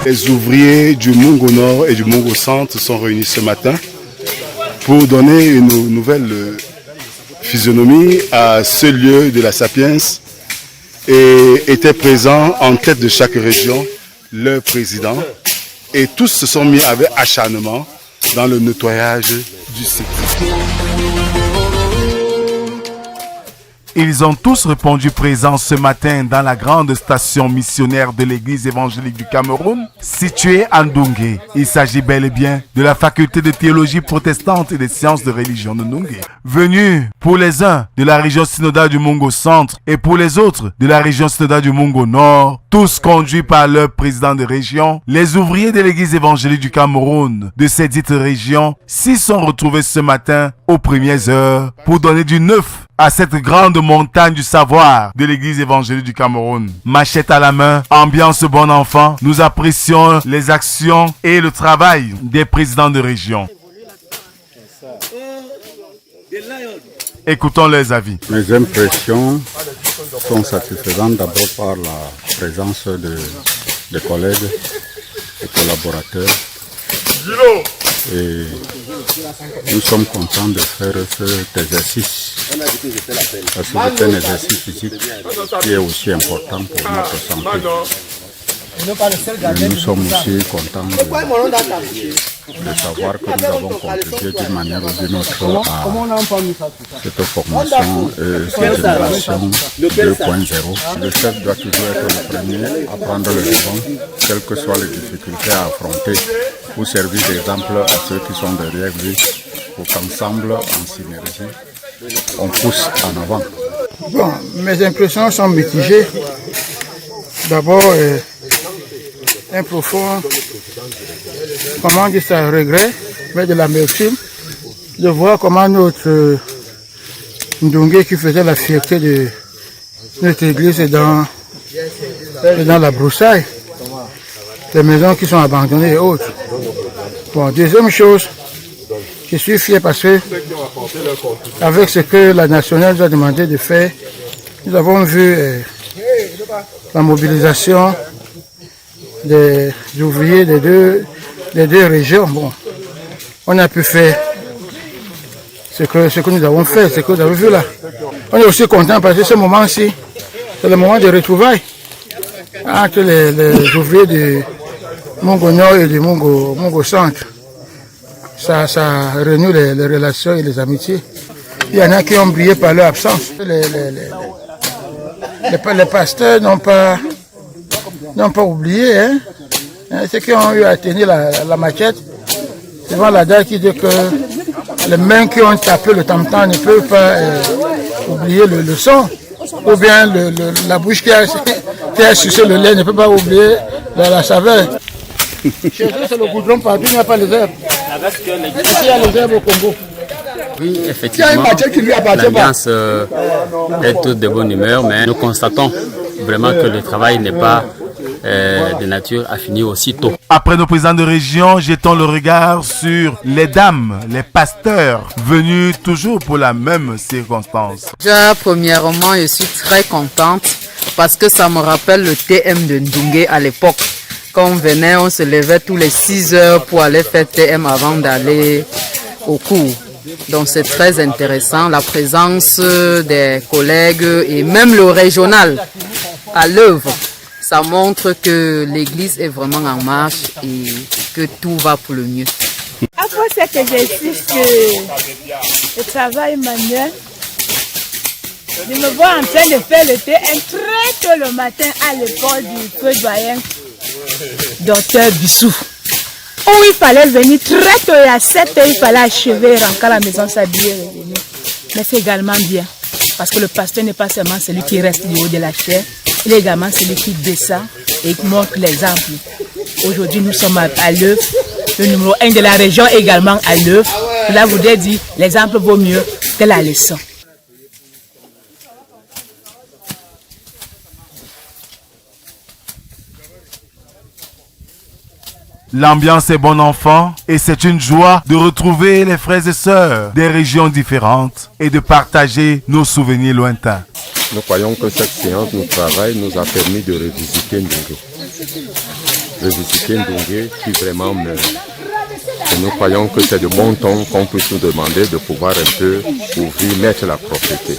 Les ouvriers du Mungo Nord et du Mungo Centre sont réunis ce matin pour donner une nouvelle physionomie à ce lieu de la Sapiens et étaient présents en tête de chaque région le président et tous se sont mis avec acharnement dans le nettoyage du site. Ils ont tous répondu présents ce matin dans la grande station missionnaire de l'église évangélique du Cameroun, située à Ndunge. Il s'agit bel et bien de la faculté de théologie protestante et des sciences de religion de Ndunge. Venus pour les uns de la région synodale du Mungo Centre et pour les autres de la région synodale du Mungo Nord, tous conduits par leur président de région, les ouvriers de l'église évangélique du Cameroun de ces dites régions s'y sont retrouvés ce matin aux premières heures pour donner du neuf à cette grande montagne du savoir de l'église évangélique du Cameroun. Machette à la main, ambiance bon enfant, nous apprécions les actions et le travail des présidents de région. Écoutons leurs avis. Mes impressions sont satisfaisantes d'abord par la présence de collègues et collaborateurs. Et nous sommes contents de faire cet exercice parce que c'est un exercice physique qui est aussi important pour notre santé. Mais nous sommes aussi contents de savoir que nous avons contribué d'une manière ou d'une autre à cette formation et cette génération 2.0. Le chef doit toujours être le premier à prendre le devant, quelles que soient les difficultés à affronter, pour servir d'exemple à ceux qui sont derrière lui, pour qu'ensemble, en synergie, on pousse en avant. Bon, mes impressions sont mitigées. D'abord, un profond, comment dire ça, regret, mais de l'amertume, de voir comment notre Ndunge qui faisait la fierté de notre église est dans la broussaille, les maisons qui sont abandonnées et autres. Bon, deuxième chose, je suis fier parce que avec ce que la nationale nous a demandé de faire, nous avons vu la mobilisation des ouvriers des deux régions. Bon, on a pu faire ce que nous avons fait, ce que vous avez vu là. On est aussi content parce que ce moment-ci, c'est le moment de retrouvailles entre les ouvriers du Mungo Nord et du Mungo Centre. Ça renoue les relations et les amitiés. Il y en a qui ont brillé par leur absence. Les pasteurs n'ont pas oublié, hein. Ceux qui ont eu à tenir la maquette, c'est devant la date qui dit que les mains qui ont tapé le tam-tam ne peuvent pas oublier le son, ou bien la bouche qui a sucé le lait ne peut pas oublier la saveur. Chez eux, c'est le goudron partout, il n'y a pas les herbes. Ici, il y a les herbes au Congo. Oui, effectivement, l'ambiance est toute de bonne humeur, mais nous constatons vraiment que le travail n'est pas de nature à finir aussitôt. Après nos présidents de région, jetons le regard sur les dames, les pasteurs, venus toujours pour la même circonstance. Déjà, premièrement, je suis très contente parce que ça me rappelle le TM de Ndunge à l'époque. Quand on venait, on se levait tous les 6 heures pour aller faire TM avant d'aller au cours. Donc c'est très intéressant, la présence des collègues et même le régional à l'œuvre. Ça montre que l'église est vraiment en marche et que tout va pour le mieux. Après cet exercice de travail manuel, je me vois en train de faire le thé très tôt le matin à l'école du feu doyen Docteur Bissou. Où il fallait venir très tôt et à 7 heures, il fallait achever, rentrer à la maison, s'habiller, revenir. Mais c'est également bien, parce que le pasteur n'est pas seulement celui qui reste du haut de la chair, il est également celui qui descend et qui montre l'exemple. Aujourd'hui, nous sommes à l'œuvre. Le numéro 1 de la région est également à l'œuvre. Cela voudrait dire l'exemple vaut mieux que la leçon. L'ambiance est bon enfant et c'est une joie de retrouver les frères et sœurs des régions différentes et de partager nos souvenirs lointains. Nous croyons que cette séance de travail nous a permis de revisiter Ndunge. revisiter Ndunge qui vraiment meurt. Et nous croyons que c'est de bon ton qu'on puisse nous demander de pouvoir un peu ouvrir, mettre la propreté.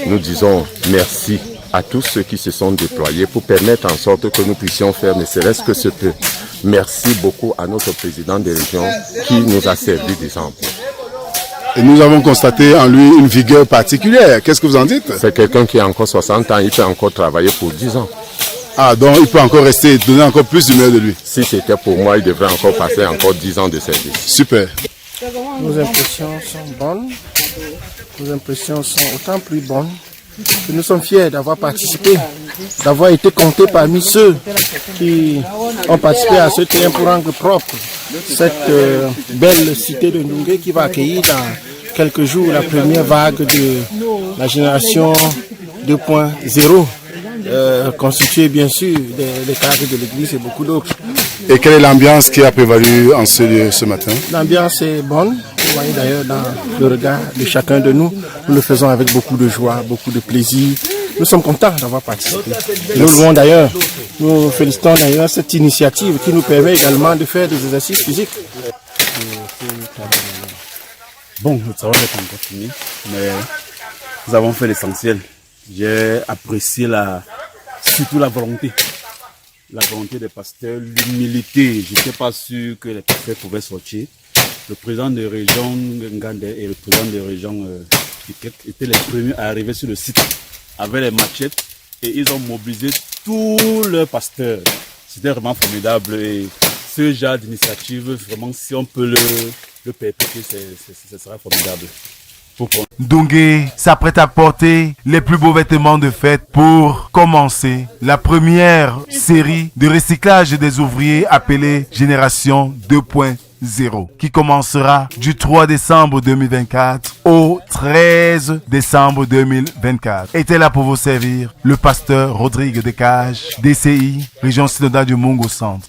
Nous disons merci à tous ceux qui se sont déployés pour permettre en sorte que nous puissions faire ne serait-ce que ce peu. Merci beaucoup à notre président de région qui nous a servi d'exemple. Et nous avons constaté en lui une vigueur particulière. Qu'est-ce que vous en dites? C'est quelqu'un qui a encore 60 ans, il peut encore travailler pour 10 ans. Ah, donc il peut encore rester et donner encore plus d'humeur de lui. Si c'était pour moi, il devrait encore passer encore 10 ans de service. Super. Nos impressions sont bonnes. Nos impressions sont autant plus bonnes que nous sommes fiers d'avoir participé, d'avoir été comptés parmi ceux qui ont participé à ce terrain pour rendre propre cette belle cité de Ndunge qui va accueillir dans quelques jours la première vague de la génération 2.0. Constitué bien sûr des cadres de l'église et beaucoup d'autres. Et quelle est l'ambiance qui a prévalu en ce lieu ce matin? L'ambiance est bonne. Vous voyez d'ailleurs dans le regard de chacun de nous, nous le faisons avec beaucoup de joie, beaucoup de plaisir. Nous sommes contents d'avoir participé. Et nous félicitons d'ailleurs cette initiative qui nous permet également de faire des exercices physiques. Bon, le travail est encore fini, mais nous avons fait l'essentiel. J'ai apprécié surtout la volonté des pasteurs, l'humilité. Je n'étais pas sûr que les pasteurs pouvaient sortir. Le président de région Ngande et le président de région Piquet étaient les premiers à arriver sur le site avec les machettes et ils ont mobilisé tous leurs pasteurs. C'était vraiment formidable et ce genre d'initiative, vraiment, si on peut le perpétuer, ce sera formidable. Ndunge s'apprête à porter les plus beaux vêtements de fête pour commencer la première série de recyclage des ouvriers appelée Génération 2.0 qui commencera du 3 décembre 2024 au 13 décembre 2024. Était là pour vous servir le pasteur Rodrigue Descages, DCI, Région synodale du Mungo Centre.